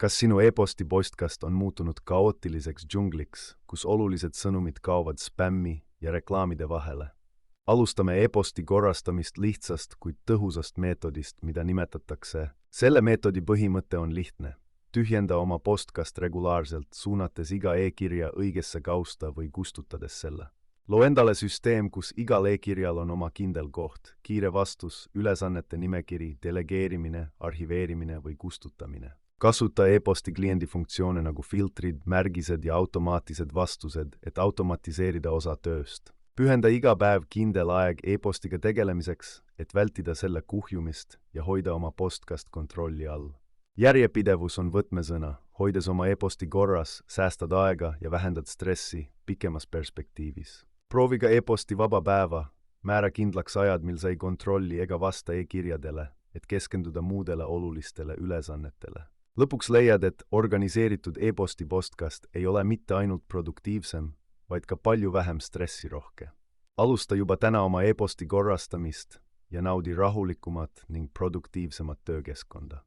Kas sinu e-posti postkast on muutunud kaootiliseks džungliks, kus olulised sõnumid kaovad spämmi ja reklaamide vahele? Alustame e-posti korrastamist lihtsast, kuid tõhusast meetodist, mida nimetatakse. Selle meetodi põhimõte on lihtne. Tühjenda oma postkast regulaarselt, suunates iga e-kirja õigesse kausta või kustutades selle. Loo endale süsteem, kus igal e-kirjal on oma kindel koht, kiire vastus, ülesannete nimekiri, delegeerimine, arhiveerimine või kustutamine. Kasuta e-posti kliendi funktsioone nagu filtrid, märgised ja automaatlised vastused, et automatiseerida osa tööst. Pühenda iga päev kindel aeg e-postiga tegelemiseks, et vältida selle kuhjumist ja hoida oma postkast kontrolli all. Järjepidevus on võtmesõna, hoides oma e-posti korras, säästad aega ja vähendad stressi pikemas perspektiivis. Proovi ka e-posti vaba päeva, määra kindlaks ajad, mil sa ei kontrolli ega vasta e-kirjadele, et keskenduda muudele olulistele ülesannetele. Lõpuks leiad, et organiseeritud e-posti postkast ei ole mitte ainult produktiivsem, vaid ka palju vähem stressirohke. Alusta juba täna oma e-posti korrastamist ja naudi rahulikumat ning produktiivsemat töökeskkonda.